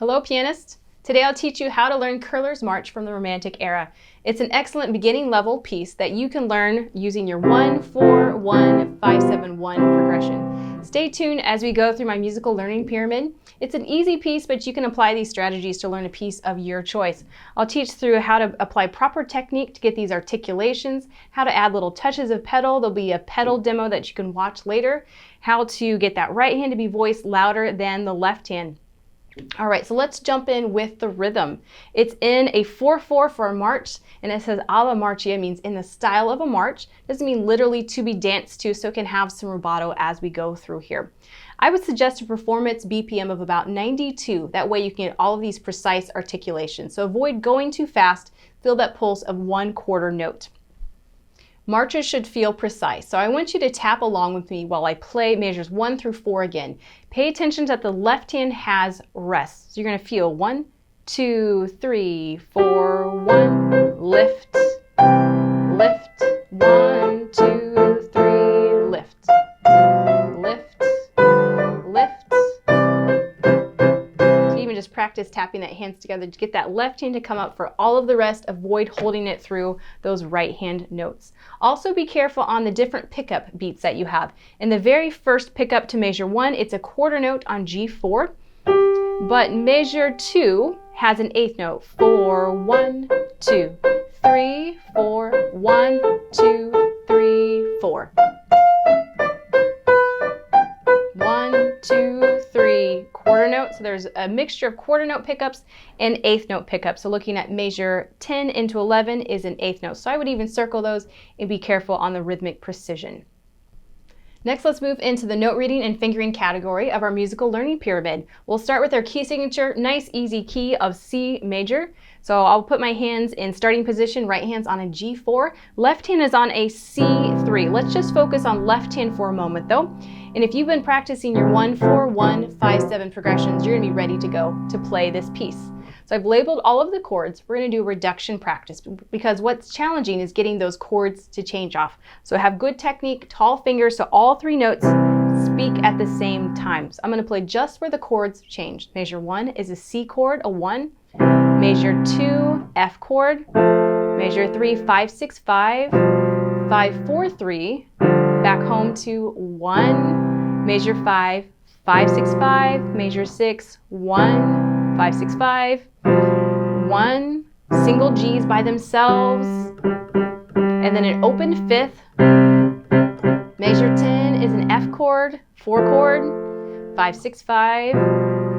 Hello pianists! Today I'll teach you how to learn Kohler's March from the Romantic era. It's an excellent beginning level piece that you can learn using your 1-4-1-5-7-1 progression. Stay tuned as we go through my musical learning pyramid. It's an easy piece, but you can apply these strategies to learn a piece of your choice. I'll teach through how to apply proper technique to get these articulations, how to add little touches of pedal. There'll be a pedal demo that you can watch later, how to get that right hand to be voiced louder than the left hand. All right, so let's jump in with the rhythm. It's in a 4/4 for a march, and it says alla marcia, means in the style of a march. Doesn't mean literally to be danced to, so it can have some rubato as we go through here. I would suggest a performance BPM of about 92. That way you can get all of these precise articulations. So avoid going too fast. Feel that pulse of 1/4 note. Marches should feel precise, so I want you to tap along with me while I play measures 1 through 4 again. Pay attention that the left hand has rest. So you're going to feel 1, 2, 3, 4, 1, lift, lift, 1, 2, 3, lift, lift, lift. So even just practice tapping that hands together to get that left hand to come up for all of the rest. Avoid holding it through those right hand notes. Also be careful on the different pickup beats that you have. In the very first pickup to measure 1, it's a quarter note on G4, but measure 2 has an 8th note. 4, 1, 2, 3, 4, 1, 2, 3, 4. 1, 2, 3, quarter note. So there's a mixture of quarter note pickups and 8th note pickups. So looking at measure 10 into 11 is an 8th note. So I would even circle those and be careful on the rhythmic precision. Next, let's move into the note reading and fingering category of our musical learning pyramid. We'll start with our key signature, nice easy key of C major. So I'll put my hands in starting position, right hand's on a G4, left hand is on a C3. Let's just focus on left hand for a moment though. And if you've been practicing your 1-4-1-5-7 progressions, you're gonna be ready to go to play this piece. So I've labeled all of the chords. We're going to do reduction practice because what's challenging is getting those chords to change off. So have good technique, tall fingers, so all 3 notes speak at the same time. So I'm going to play just where the chords change. Measure 1 is a C chord, a 1. Measure 2, F chord. Measure 3, 5-6-5, 5-4-3. Back home to 1. Measure 5, 5-6-5. Measure 6, 1. 5-6-5, 1, single G's by themselves, and then an open 5th. Measure 10 is an F chord, 4 chord, 5-6-5,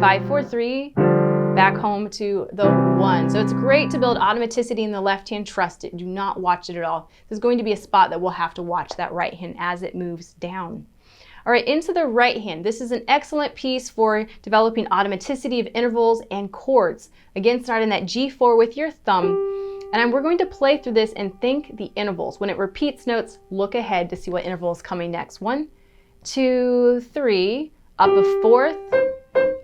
5-4-3, back home to the 1. So it's great to build automaticity in the left hand. Trust it. Do not watch it at all. There's going to be a spot that we'll have to watch that right hand as it moves down. All right, into the right hand. This is an excellent piece for developing automaticity of intervals and chords. Again, start in that G4 with your thumb. And we're going to play through this and think the intervals. When it repeats notes, look ahead to see what interval is coming next. 1, 2, 3, up a 4th,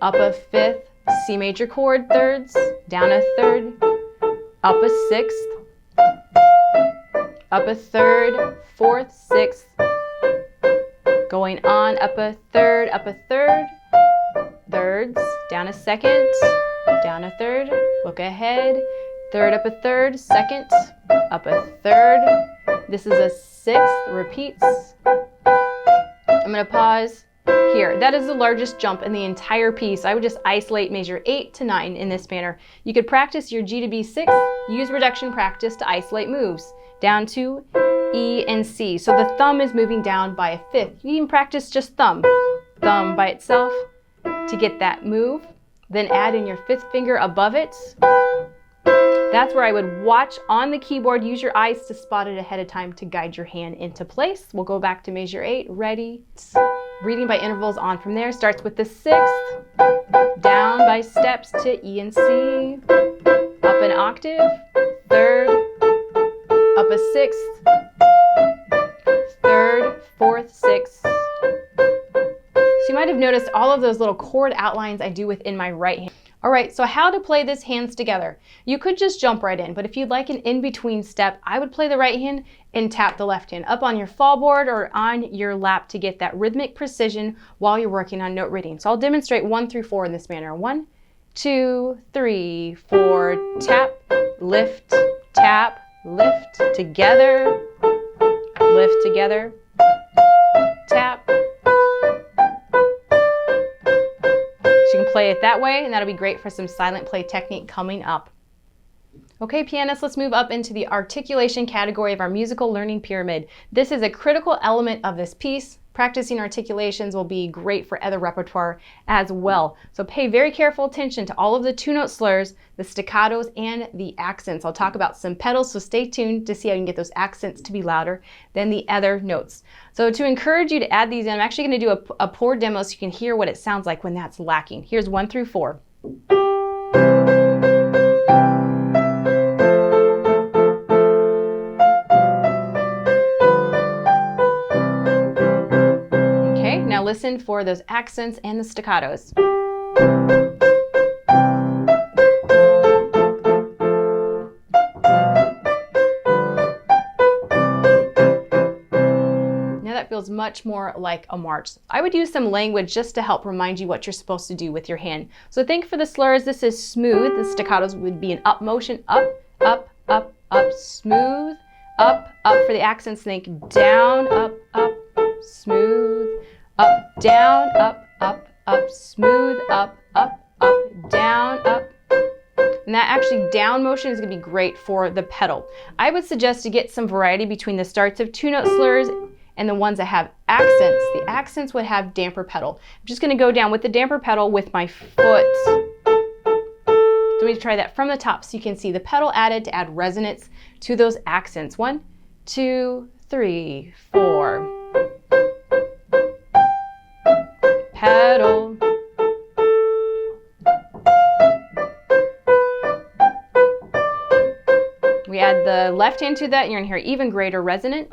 up a 5th, C major chord, 3rds, down a 3rd, up a 6th, up a 3rd, 4th, 6th, going on, up a 3rd, 3rds, down a 2nd, down a 3rd, look ahead, 3rd, up a 3rd, 2nd, up a 3rd. This is a 6th, repeats. I'm going to pause here. That is the largest jump in the entire piece. I would just isolate measure 8 to 9 in this manner. You could practice your G to B 6, use reduction practice to isolate moves, down to E and C. So the thumb is moving down by a 5th. You can practice just thumb by itself to get that move. Then add in your 5th finger above it. That's where I would watch on the keyboard. Use your eyes to spot it ahead of time to guide your hand into place. We'll go back to measure 8. Ready? Reading by intervals on from there. Starts with the 6th, down by steps to E and C, up an octave, 3rd, up a 6th, 3rd, 4th, 6th. So you might have noticed all of those little chord outlines I do within my right hand. All right, so how to play this hands together. You could just jump right in, but if you'd like an in-between step, I would play the right hand and tap the left hand up on your fall board or on your lap to get that rhythmic precision while you're working on note reading. So I'll demonstrate 1 through 4 in this manner. 1, 2, 3, 4, tap, lift, tap, lift, together, lift, together, tap. So you can play it that way, and that'll be great for some silent play technique coming up. Okay, pianists, let's move up into the articulation category of our musical learning pyramid. This is a critical element of this piece. Practicing articulations will be great for other repertoire as well. So pay very careful attention to all of the two-note slurs, the staccatos, and the accents. I'll talk about some pedals, so stay tuned to see how you can get those accents to be louder than the other notes. So to encourage you to add these in, I'm actually going to do a chord demo so you can hear what it sounds like when that's lacking. Here's 1 through 4. Now listen for those accents and the staccatos. Now that feels much more like a march. I would use some language just to help remind you what you're supposed to do with your hand. So think for the slurs, this is smooth. The staccatos would be an up motion, up, up, up, up, smooth, up, up. For the accents, think down, up, smooth, up, down, up, smooth, up, down, up. And that actually down motion is going to be great for the pedal. I would suggest to get some variety between the starts of two-note slurs and the ones that have accents. The accents would have damper pedal. I'm just going to go down with the damper pedal with my foot. So let me try that from the top so you can see the pedal added to add resonance to those accents. 1, 2, 3, 4. Pedal. We add the left hand to that, and you're going to hear even greater resonance.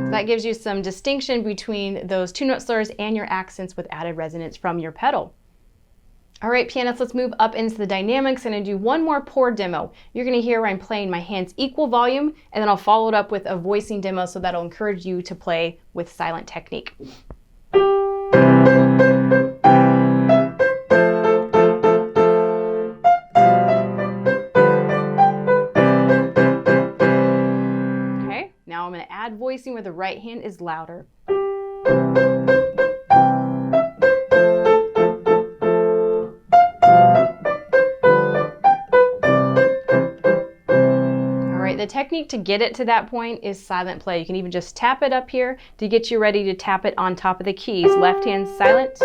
That gives you some distinction between those two-note slurs and your accents with added resonance from your pedal. All right, pianists, let's move up into the dynamics and I do one more chord demo. You're going to hear where I'm playing my hands equal volume, and then I'll follow it up with a voicing demo so that'll encourage you to play with silent technique. Okay, now I'm going to add voicing where the right hand is louder. The technique to get it to that point is silent play. You can even just tap it up here to get you ready to tap it on top of the keys. Left hand silent.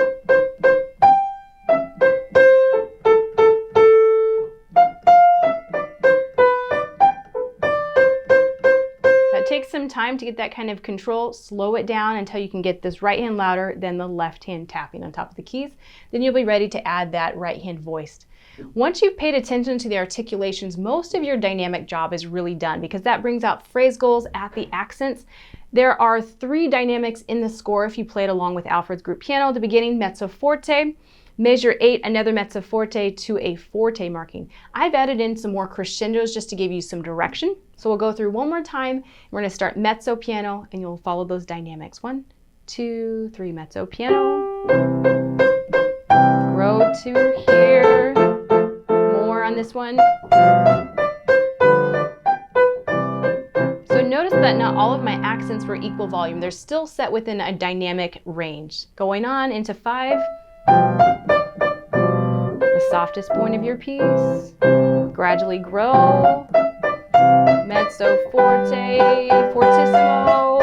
That takes some time to get that kind of control. Slow it down until you can get this right hand louder than the left hand tapping on top of the keys. Then you'll be ready to add that right hand voiced. Once you've paid attention to the articulations, most of your dynamic job is really done because that brings out phrase goals at the accents. There are 3 dynamics in the score if you play it along with Alfred's group piano. The beginning, mezzo forte, measure 8, another mezzo forte to a forte marking. I've added in some more crescendos just to give you some direction. So we'll go through one more time. We're going to start mezzo piano and you'll follow those dynamics. 1, 2, 3, mezzo piano. Grow to here. On this one. So notice that not all of my accents were equal volume. They're still set within a dynamic range. Going on into 5, the softest point of your piece. Gradually grow. Mezzo forte, fortissimo.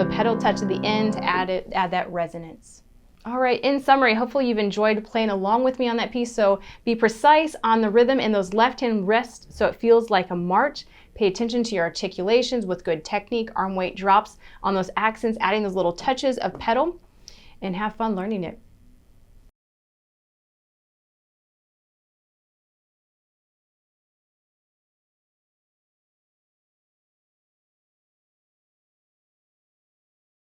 Pedal touch at the end to add that resonance. All right, in summary, hopefully you've enjoyed playing along with me on that piece. So be precise on the rhythm and those left hand rests so it feels like a march. Pay attention to your articulations with good technique, arm weight drops on those accents, adding those little touches of pedal, and have fun learning it.